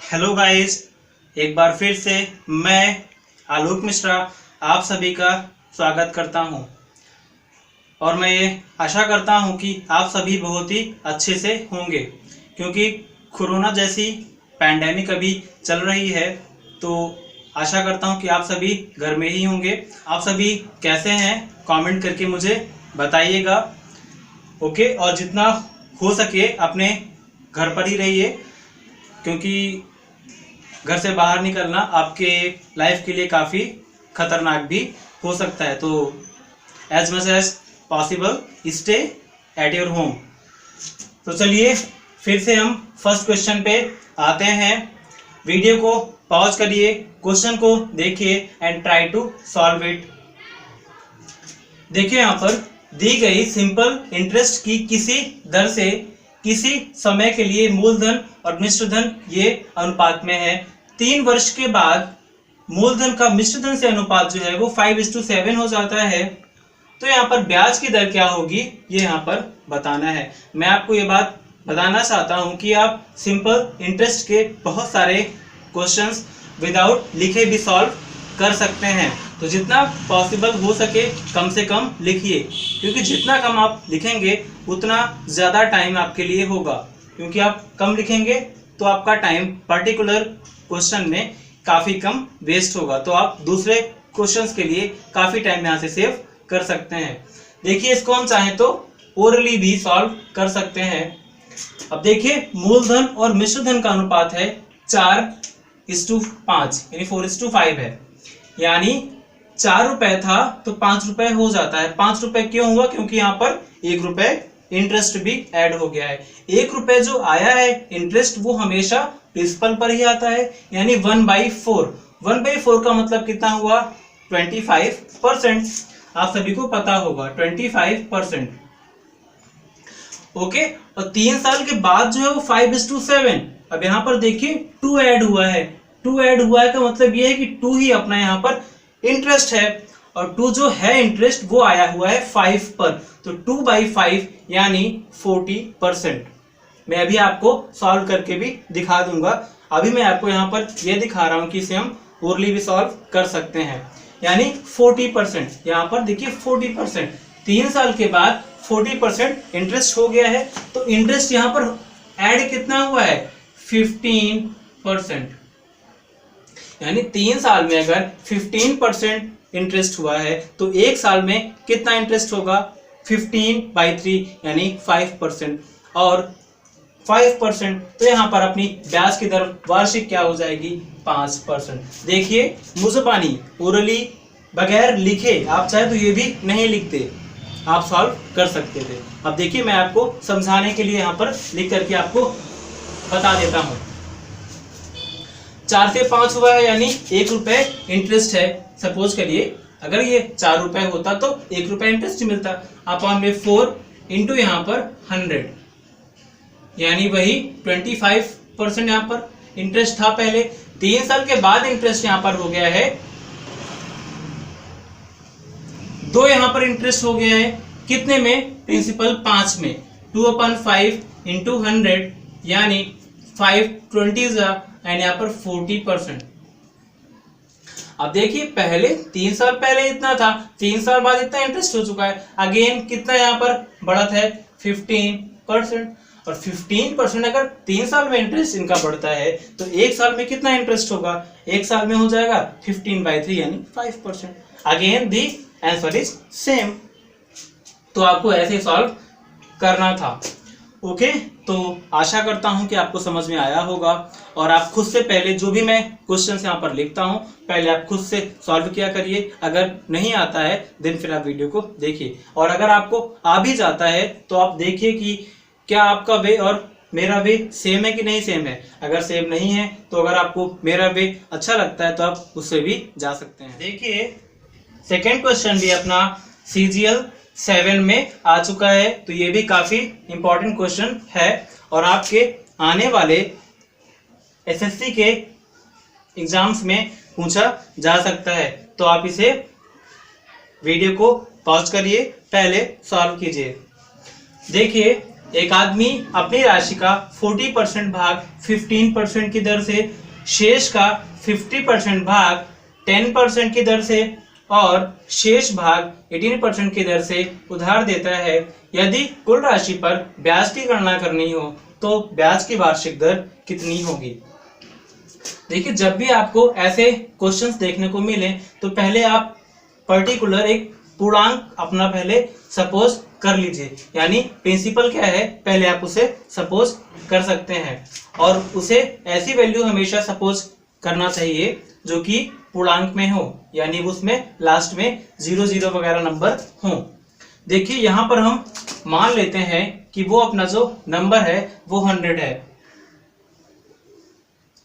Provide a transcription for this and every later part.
Hello guys, एक बार फिर से मैं आलोक मिश्रा आप सभी का स्वागत करता हूं और मैं ये आशा करता हूं कि आप सभी बहुत ही अच्छे से होंगे, क्योंकि कोरोना जैसी पैंडेमिक अभी चल रही है। तो आशा करता हूं कि आप सभी घर में ही होंगे। आप सभी कैसे हैं कमेंट करके मुझे बताइएगा। ओके, और जितना हो सके अपने घर पर ही रहिए, क्योंकि घर से बाहर निकलना आपके लाइफ के लिए काफ़ी खतरनाक भी हो सकता है। तो as much as possible stay at your home. तो चलिए फिर से हम फर्स्ट क्वेश्चन पे आते हैं। वीडियो को पॉज करिए, क्वेश्चन को देखिए and try to solve it. देखिए यहाँ पर दी गई सिंपल इंटरेस्ट की किसी दर से किसी समय के लिए मूलधन और मिश्रधन ये अनुपात में है। 3 वर्ष के बाद मूलधन का मिश्रधन से अनुपात जो है वो 5:7 हो जाता है। तो यहाँ पर ब्याज की दर क्या होगी ये यहाँ पर बताना है। मैं आपको ये बात बताना चाहता हूँ कि आप सिंपल इंटरेस्ट के बहुत सारे क्वेश्चंस विदाउट लिखे भी सॉल्व कर सकते हैं। तो जितना पॉसिबल हो सके कम से कम लिखिए, क्योंकि जितना कम आप लिखेंगे उतना ज़्यादा टाइम आपके लिए होगा। क्योंकि आप कम लिखेंगे तो आपका टाइम पर्टिकुलर क्वेश्चन में काफ़ी कम वेस्ट होगा। तो आप दूसरे क्वेश्चंस के लिए काफ़ी टाइम यहाँ से सेव कर सकते हैं। देखिए, इसको हम चाहें तो ओरली भी सॉल्व कर सकते हैं। अब देखिए, मूलधन और मिश्रधन का अनुपात है 4:5 यानी 4:5 है। यानी 4 रुपए था तो 5 रुपए हो जाता है। 5 रुपए क्यों हुआ? क्योंकि यहाँ पर 1 रुपए इंटरेस्ट भी ऐड हो गया है। 1 रुपए जो आया है इंटरेस्ट वो हमेशा प्रिंसिपल पर ही आता है, यानी 1/4। 1/4 का मतलब कितना हुआ? 25%। आप सभी को पता होगा 25%। ओके, और 3 साल के बाद जो है वो 5:7। अब यहाँ पर देखिए 2 ऐड हुआ है। 2 ऐड हुआ है का मतलब ये है कि 2 ही अपना यहाँ पर इंटरेस्ट है, और 2 जो है इंटरेस्ट वो आया हुआ है 5 पर। तो 2/5 यानी 40%। मैं अभी आपको सॉल्व करके भी दिखा दूंगा। अभी मैं आपको यहाँ पर ये दिखा रहा हूँ कि इसे हम ओरली भी सॉल्व कर सकते हैं। यानी 40%। यहाँ पर देखिए 40%, 3 साल के बाद 40% इंटरेस्ट हो गया है। तो इंटरेस्ट यहाँ पर ऐड कितना हुआ है? 15%। यानी 3 साल में अगर 15% इंटरेस्ट हुआ है तो 1 साल में कितना इंटरेस्ट होगा? 15/3 यानी 5%। और 5% तो यहाँ पर अपनी ब्याज की दर वार्षिक क्या हो जाएगी? 5%। देखिए, मुझबानी ओरली बगैर लिखे आप चाहे तो ये भी नहीं लिखते, आप सॉल्व कर सकते थे। अब देखिए, मैं आपको समझाने के लिए यहाँ पर लिख करके आपको बता देता हूँ। 4 से 5 हुआ है यानी 1 रुपए इंटरेस्ट है। सपोज करिए अगर ये 4 रुपए होता तो 1 रुपए इंटरेस्ट मिलता। अपॉन में 4 इंटू यहाँ पर 100, यानी वही 25% यहाँ पर इंटरेस्ट था पहले। 3 साल के बाद इंटरेस्ट यहाँ पर हो गया है 2। यहाँ पर इंटरेस्ट हो गया है कितने में? प्रिंसिपल 5 में। 2/5 इंटू 100 यानी 5/20 एंड यहाँ पर 40%। अब देखिए, पहले 3 साल पहले इतना था, 3 साल बाद इतना इंटरेस्ट हो चुका है। अगेन कितना यहाँ पर बढ़त है? 15%। और 15% अगर 3 साल में इंटरेस्ट इनका बढ़ता है तो 1 साल में कितना इंटरेस्ट होगा? 1 साल में हो जाएगा 15/3 यानी 5%। Again the answer is same. तो आपको ऐसे सॉल्व करना था। ओके, तो आशा करता हूं कि आपको समझ में आया होगा, और आप खुद से पहले जो भी मैं क्वेश्चंस यहाँ पर लिखता हूं पहले आप खुद से सॉल्व किया करिए। अगर नहीं आता है देन फिर आप वीडियो को देखिए, और अगर आपको आ भी जाता है तो आप देखिए कि क्या आपका वे और मेरा वे सेम है कि नहीं सेम है। अगर सेम नहीं है तो अगर आपको मेरा वे अच्छा लगता है तो आप उससे भी जा सकते हैं। देखिए, सेकेंड क्वेश्चन भी अपना CGL 7 में आ चुका है। तो ये भी काफी इंपॉर्टेंट क्वेश्चन है और आपके आने वाले SSC के एग्जाम्स में पूछा जा सकता है। तो आप इसे वीडियो को पॉज करिए, पहले सॉल्व कीजिए। देखिए, एक आदमी अपनी राशि का 40% भाग 15% की दर से, शेष का 50% भाग 10% की दर से और शेष भाग 18% की दर से उधार देता है। यदि कुल राशि पर ब्याज की गणना करनी हो तो ब्याज की वार्षिक दर कितनी होगी। देखिए, जब भी आपको ऐसे क्वेश्चंस देखने को मिले तो पहले आप पर्टिकुलर एक पूर्णांक अपना पहले सपोज कर लीजिए, यानी प्रिंसिपल क्या है पहले आप उसे सपोज कर सकते हैं और उसे ऐसी वैल्यू हमेशा सपोज करना चाहिए जो कि पूर्णांक में हो, यानी उसमें लास्ट में 0 वगैरह नंबर हो। देखिए यहां पर हम मान लेते हैं कि वो अपना जो नंबर है वो 100 है,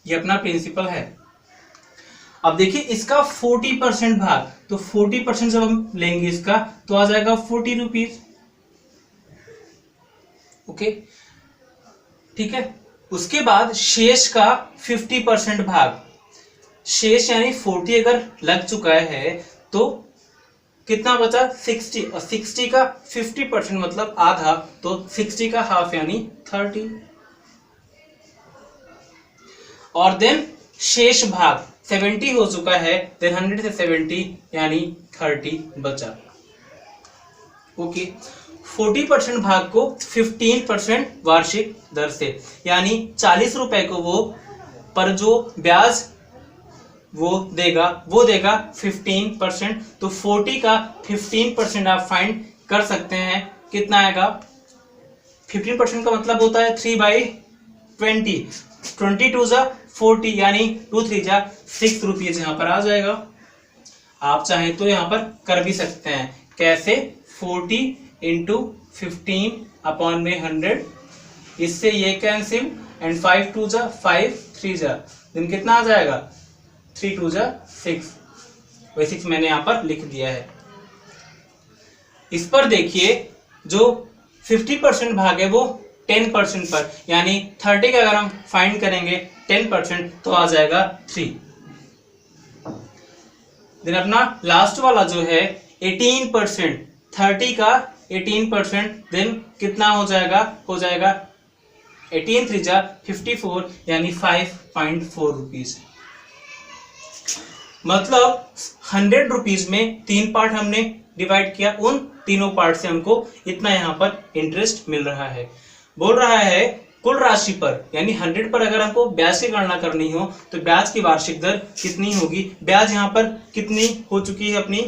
ये अपना प्रिंसिपल है। अब देखिए इसका 40% भाग, तो 40% जब हम लेंगे इसका तो आ जाएगा 40 रुपीज। ओके, ठीक है। उसके बाद शेष का 50% भाग, शेष यानी 40 अगर लग चुका है तो कितना बचा 60, और 60 का 50% मतलब आधा, तो 60 का हाफ यानी 30। और देन शेष भाग 70 हो चुका है, देन 100 से 70 यानी 30 बचा। ओके, 40% भाग को 15% वार्षिक दर से, यानी 40 रुपए को वो पर जो ब्याज वो देगा 15%, तो 40 का 15% आप फाइंड कर सकते हैं, कितना आएगा। 15% का मतलब होता है 3/20, 22 जा 40 यानी 2 3 जा 6 रुपीज यहाँ पर आ जाएगा। आप चाहें तो यहाँ पर कर भी सकते हैं, कैसे 40 इंटू 15 अपॉन में 100, इससे ये कैंसिल एंड 5 2 जा 5 3 जा, दिन कितना आ जाएगा 3 2 जा 6, वही 6 मैंने यहाँ पर लिख दिया है। इस पर देखिए जो 50% भाग है वो 10% पर, यानी 30 का अगर हम फाइंड करेंगे 10% तो आ जाएगा 3। देन अपना लास्ट वाला जो है 18%, 30 का 18%, देन कितना हो जाएगा 18 3 जा 54 यानी 5.4 रुपीज। मतलब 100 रुपीज में 3 पार्ट हमने डिवाइड किया, उन तीनों पार्ट से हमको इतना यहाँ पर इंटरेस्ट मिल रहा है। बोल रहा है कुल राशि पर, यानी 100 पर अगर हमको ब्याज की गणना करनी हो तो ब्याज की वार्षिक दर कितनी होगी। ब्याज यहाँ पर कितनी हो चुकी है अपनी,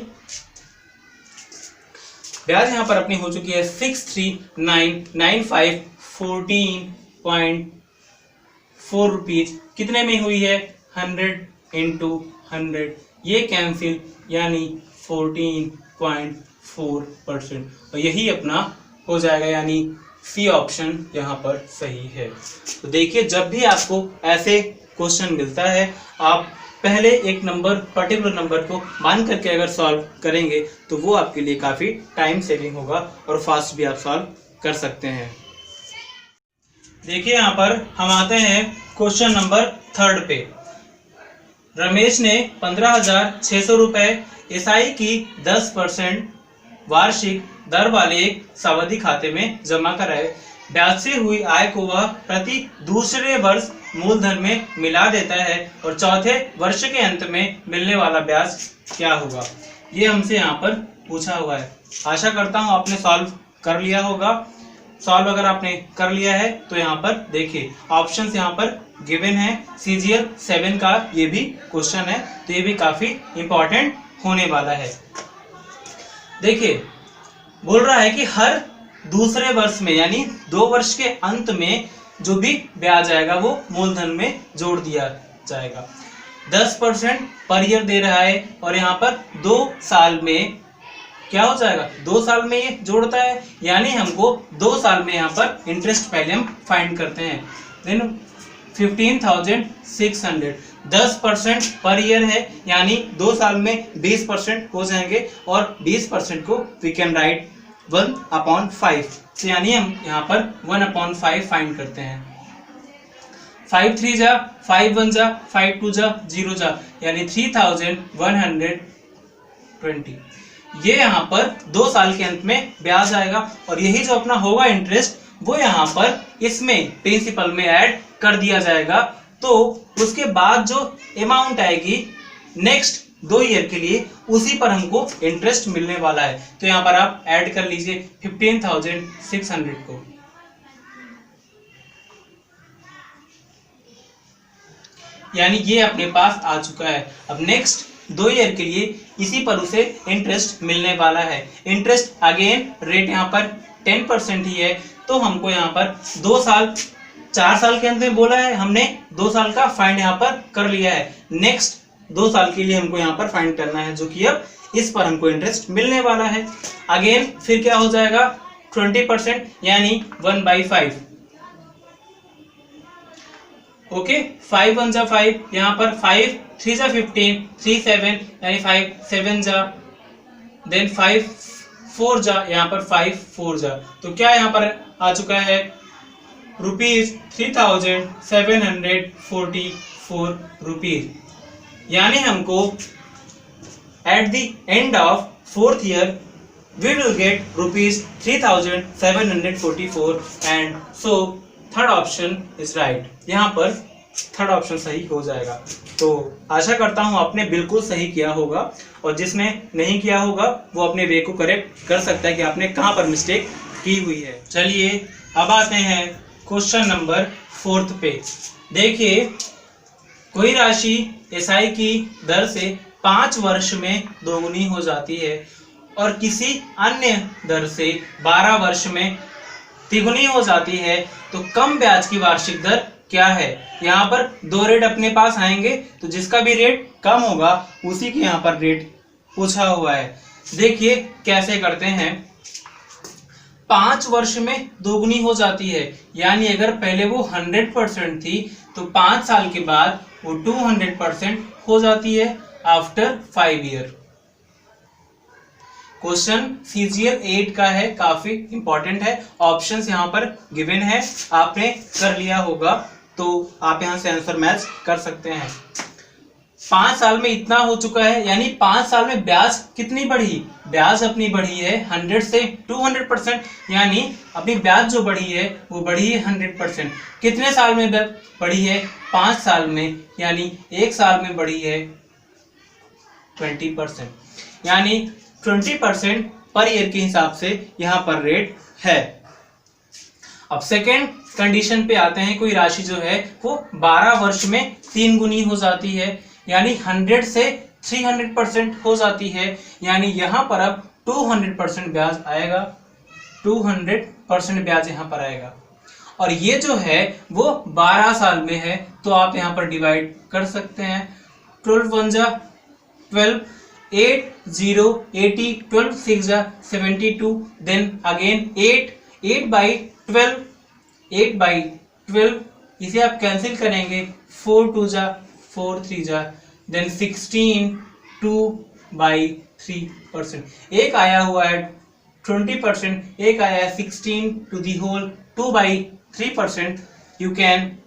ब्याज यहाँ पर अपनी हो चुकी है 63995 14.4 रुपीज। कितने में हुई है 100 इंटू 100, ये कैंसिल यानी 14.4%, और यही अपना हो जाएगा, यानी सी ऑप्शन यहाँ पर सही है। तो देखिए जब भी आपको ऐसे क्वेश्चन मिलता है आप पहले एक नंबर पर्टिकुलर नंबर को मान करके अगर सॉल्व करेंगे तो वो आपके लिए काफ़ी टाइम सेविंग होगा और फास्ट भी आप सॉल्व कर सकते हैं। देखिए यहाँ पर हम आते हैं क्वेश्चन नंबर 3 पे। रमेश ने 15,600 रुपये एसआई की 10% वार्षिक दर वाले एक सावधि खाते में जमा कराए। ब्याज से हुई आय को वह प्रति दूसरे वर्ष मूलधन में मिला देता है और चौथे वर्ष के अंत में मिलने वाला ब्याज क्या होगा, ये हमसे यहाँ पर पूछा हुआ है। आशा करता हूँ आपने सॉल्व कर लिया होगा। सॉल्व अगर आपने कर लिया है तो यहाँ पर देखिए ऑप्शंस यहाँ पर गिवन है। CGL 7 का ये भी क्वेश्चन है, तो ये भी काफी इंपॉर्टेंट होने वाला है। देखिए बोल रहा है कि हर दूसरे वर्ष में, यानी 2 वर्ष के अंत में जो भी ब्याज आएगा वो मूलधन में जोड़ दिया जाएगा। 10% पर ईयर दे रहा है और यहाँ पर 2 साल में क्या हो जाएगा, 2 साल में ये जोड़ता है, यानी हमको 2 साल में यहाँ पर इंटरेस्ट पहले हम फाइंड करते हैं। देन 15,600, 10% पर ईयर है, यानी 2 साल में 20% हो जाएंगे और 20% को वी कैन राइट 1/5, तो यानी हम यहाँ पर 1/5 फाइंड करते हैं। 5 3 जा 5 1 जा 5 2 जा 0 जा, यानी 3,120। ये यहाँ पर 2 साल के अंत में ब्याज आएगा और यही जो अपना होगा इंटरेस्ट वो यहाँ पर इसमें प्रिंसिपल में ऐड कर दिया जाएगा। तो उसके बाद जो अमाउंट आएगी नेक्स्ट 2 ईयर के लिए, उसी पर हमको इंटरेस्ट मिलने वाला है। तो यहाँ पर आप ऐड कर लीजिए 15,600 को। यानी ये अपने पास आ चुका है। अब नेक्स्ट 2 ईयर के लिए इसी पर उसे इंटरेस्ट मिलने वाला है। इंटरेस्ट अगेन रेट यहाँ पर 10% ही है। तो हमको यहाँ पर 2 साल 4 साल के अंदर बोला है, हमने 2 साल का फाइंड यहाँ पर कर लिया है। नेक्स्ट 2 साल के लिए हमको यहाँ पर फाइंड करना है, जो कि अब इस पर हमको इंटरेस्ट मिलने वाला है। अगेन फिर क्या हो जाएगा 20% यानी 1/5। ओके 5 1 जा 5, यहाँ पर 5 3 जा 15, 3 7 यानी 5 7 जा, देन 5 4 जा, यहाँ पर 5 4 जा। तो क्या यहाँ पर आ चुका है ₹3,744 रुपीज। यानी हमको at the end of 4th year we will get ₹3,744 and so third option is right. यहाँ पर थर्ड ऑप्शन सही हो जाएगा। तो आशा करता हूँ आपने बिल्कुल सही किया होगा, और जिसने नहीं किया होगा वो अपने वे को करेक्ट कर सकता है कि आपने कहाँ पर मिस्टेक की हुई है। चलिए अब आते हैं क्वेश्चन नंबर 4 पे। देखिए कोई राशि एसआई की दर से 5 वर्ष में दोगुनी हो जाती है और किसी अन्य दर से 12 वर्ष में तिगुनी हो जाती है, तो कम ब्याज की वार्षिक दर क्या है। यहाँ पर 2 रेट अपने पास आएंगे, तो जिसका भी रेट कम होगा उसी के यहाँ पर रेट पूछा हुआ है। देखिए कैसे करते हैं। 5 वर्ष में दोगुनी हो जाती है, यानी अगर पहले वो 100% थी तो 5 साल के बाद वो 200% हो जाती है आफ्टर 5 ईयर। क्वेश्चन CGL 8 का है, काफी इंपॉर्टेंट है। ऑप्शंस यहाँ पर गिवन है, आपने कर लिया होगा तो आप यहाँ से आंसर मैच कर सकते हैं। 5 साल में इतना हो चुका है, यानी 5 साल में ब्याज कितनी बढ़ी, ब्याज अपनी बढ़ी है 100 से 200%, यानी अपनी ब्याज जो बढ़ी है वो बढ़ी है 100%। कितने साल में बढ़ी है, 5 साल में, यानी 1 साल में बढ़ी है 20%, यानी 20% पर ईयर के हिसाब से यहाँ पर रेट है। अब सेकेंड कंडीशन पे आते हैं। कोई राशि जो है वो 12 वर्ष में 3 गुनी हो जाती है, यानी 100 से 300% हो जाती है, यानी यहाँ पर अब 200% ब्याज आएगा, 200% ब्याज यहाँ पर आएगा। और ये जो है वो 12 साल में है, तो आप यहाँ पर डिवाइड कर सकते हैं। 12 1 जा 12, 8 0 80, 12 6 जा 72, देन अगेन 8 by 12 इसे आप कैंसिल करेंगे, 4 2 जा 4 3 जा, देन 16 2/3%। एक आया हुआ है 20%, एक आया है 16 to the whole 2/3%। You can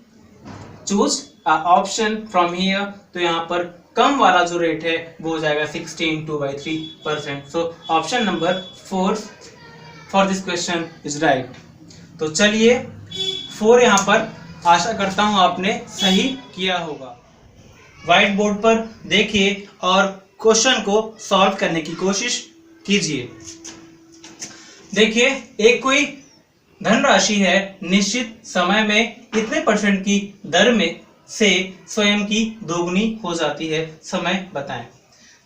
choose option from here. तो यहाँ पर कम वाला जो रेट है वो हो जाएगा 16 2/3%। So option number 4 for this question is right. तो चलिए 4 यहाँ पर आशा करता हूँ आपने सही किया होगा। व्हाइट बोर्ड पर देखिए और क्वेश्चन को सॉल्व करने की कोशिश कीजिए। देखिए एक कोई धनराशि है, निश्चित समय में इतने % की दर में से स्वयं की दोगुनी हो जाती है, समय बताएं।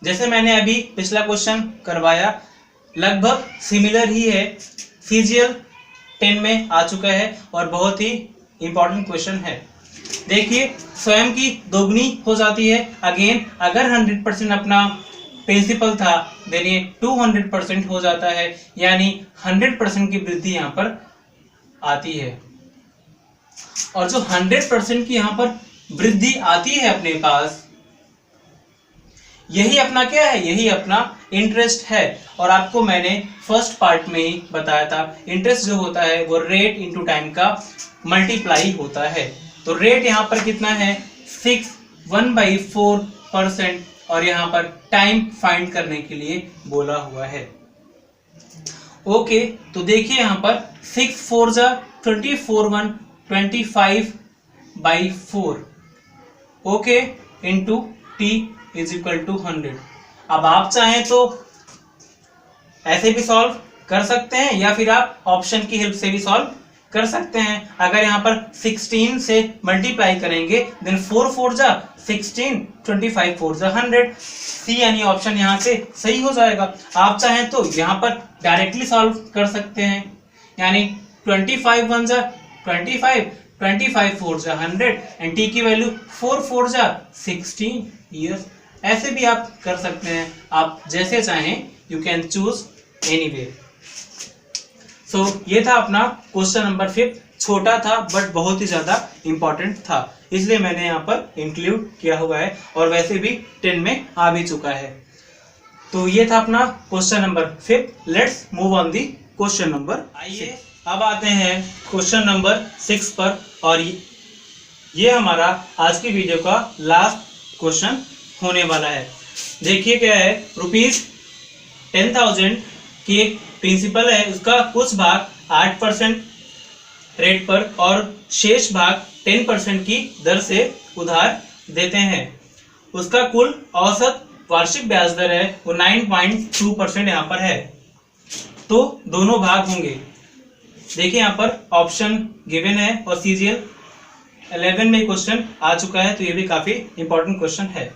जैसे मैंने अभी पिछला क्वेश्चन करवाया, लगभग सिमिलर ही है, CGL 10 में आ चुका है और बहुत ही इंपॉर्टेंट क्वेश्चन है। देखिए स्वयं की दोगुनी हो जाती है। अगेन अगर 100% अपना प्रिंसिपल था, देन ये 200% हो जाता है, यानी 100% की वृद्धि यहाँ पर आती है। और जो 100% की यहाँ पर वृद्धि आती है अपने पास, यही अपना क्या है, यही अपना इंटरेस्ट है। और आपको मैंने फर्स्ट पार्ट में ही बताया था, इंटरेस्ट जो होता है वो रेट इनटू टाइम का मल्टीप्लाई होता है। तो रेट यहाँ पर कितना है 1/4%, और यहाँ पर टाइम फाइंड करने के लिए बोला हुआ है। ओके, तो देखिए यहाँ पर 6 4 जा 24 1 25/4 okay into T is equal to 100। अब आप चाहें तो ऐसे भी सॉल्व कर सकते हैं या फिर आप ऑप्शन की हेल्प से भी सॉल्व कर सकते हैं। अगर यहाँ पर 16 से मल्टीप्लाई करेंगे देन 4 4 जा 16 25 4 जा 100, सी यानी ऑप्शन यहाँ से सही हो जाएगा। आप चाहें तो यहाँ पर डायरेक्टली सॉल्व कर सकते हैं, यानी 25 1 जा 25 25 4 जा 100 एंड टी की वैल्यू 4 4 जा 16 ईयर्स। ऐसे भी आप कर सकते हैं, आप जैसे चाहें, यू कैन चूज एनीवे। सो ये था अपना क्वेश्चन नंबर 5। छोटा था बट बहुत ही ज्यादा इंपॉर्टेंट था, इसलिए मैंने यहाँ पर इंक्लूड किया हुआ है और वैसे भी 10 में आ भी चुका है। तो ये था अपना question number 5। Let's move on the question number. आइए अब आते हैं क्वेश्चन नंबर 6 पर, और ये हमारा आज की वीडियो का लास्ट क्वेश्चन होने वाला है। देखिए क्या है, ₹10,000 की एक प्रिंसिपल है, उसका कुछ भाग 8% रेट पर और शेष भाग 10% की दर से उधार देते हैं। उसका कुल औसत वार्षिक ब्याज दर है वो 9.2% यहाँ पर है। तो दोनों भाग होंगे। देखिए यहाँ पर ऑप्शन गिवन है और CGL 11 में क्वेश्चन आ चुका है, तो ये भी काफी इंपॉर्टेंट क्वेश्चन है।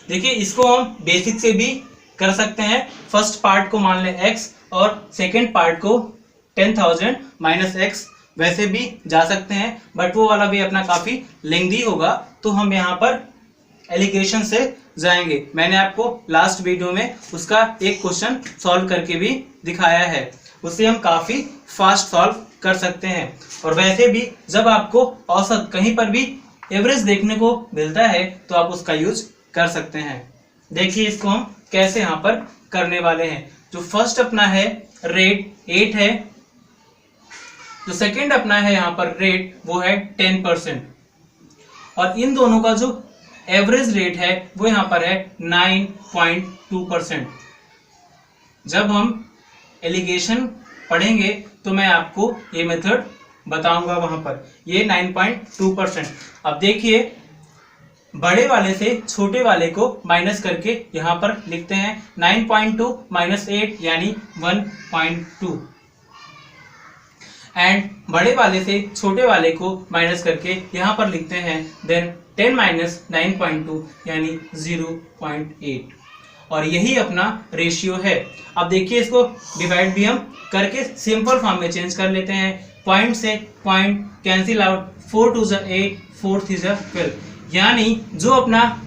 देखिए इसको हम बेसिक से भी कर सकते हैं। फर्स्ट पार्ट को मान लें x और सेकेंड पार्ट को 10,000 माइनस x, वैसे भी जा सकते हैं बट वो वाला भी अपना काफी लेंथी होगा, तो हम यहाँ पर एलिगेशन से जाएंगे। मैंने आपको लास्ट वीडियो में उसका एक क्वेश्चन सॉल्व करके भी दिखाया है, उससे हम काफी फास्ट सॉल्व कर सकते हैं। और वैसे भी जब आपको औसत कहीं पर भी एवरेज देखने को मिलता है तो आप उसका यूज कर सकते हैं। देखिए इसको हम कैसे यहाँ पर करने वाले हैं। जो फर्स्ट अपना है रेट 8 है, जो सेकंड अपना है यहाँ पर रेट वो है 10%, और इन दोनों का जो एवरेज रेट है वो यहाँ पर है 9.2%। जब हम एलिगेशन पढ़ेंगे तो मैं आपको ये मेथड बताऊंगा वहां पर। ये 9.2%। अब देखिए बड़े वाले से छोटे वाले को माइनस करके यहाँ पर लिखते हैं 9.2 माइनस 8 यानी 1.2, एंड बड़े वाले से छोटे वाले को माइनस करके यहाँ पर लिखते हैं देन 10 माइनस 9.2 यानी 0.8, और यही अपना रेशियो है। अब देखिए इसको डिवाइड भी हम करके सिंपल फॉर्म में चेंज कर लेते हैं। पॉइंट से पॉइंट कैंसिल आउट, 4 2 8, 4 3 12, यानी जो अपना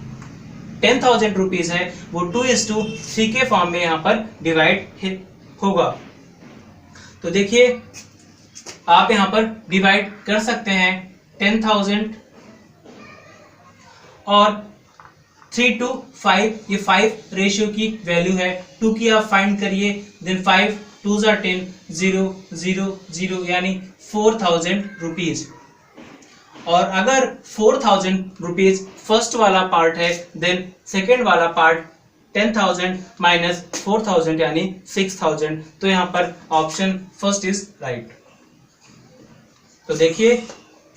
10,000 रुपीज है वो 2:3 के फॉर्म में यहाँ पर डिवाइड होगा। तो देखिए आप यहाँ पर डिवाइड कर सकते हैं 10,000 और 3 to 5, ये 5 रेशियो की वैल्यू है। 2 की आप फाइंड करिए, देन 5 2 10, 0 0 0 यानी 4,000 रुपीज। और अगर 4,000 रुपीज फर्स्ट वाला पार्ट है देन सेकेंड वाला पार्ट 10,000 माइनस 4,000 यानी 6,000, तो यहाँ पर ऑप्शन फर्स्ट इज राइट। तो देखिए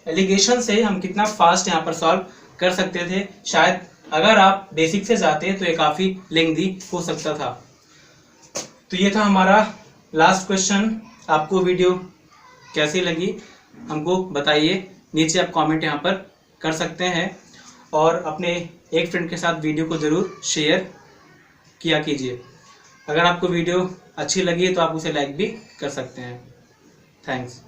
एलिगेशन से हम कितना फास्ट यहाँ पर सॉल्व कर सकते थे। शायद अगर आप बेसिक से जाते तो ये काफी लेंथी हो सकता था। तो ये था हमारा लास्ट क्वेश्चन। आपको वीडियो कैसी लगी हमको बताइए, नीचे आप कमेंट यहाँ पर कर सकते हैं, और अपने एक फ्रेंड के साथ वीडियो को ज़रूर शेयर किया कीजिए। अगर आपको वीडियो अच्छी लगी तो आप उसे लाइक भी कर सकते हैं। थैंक्स।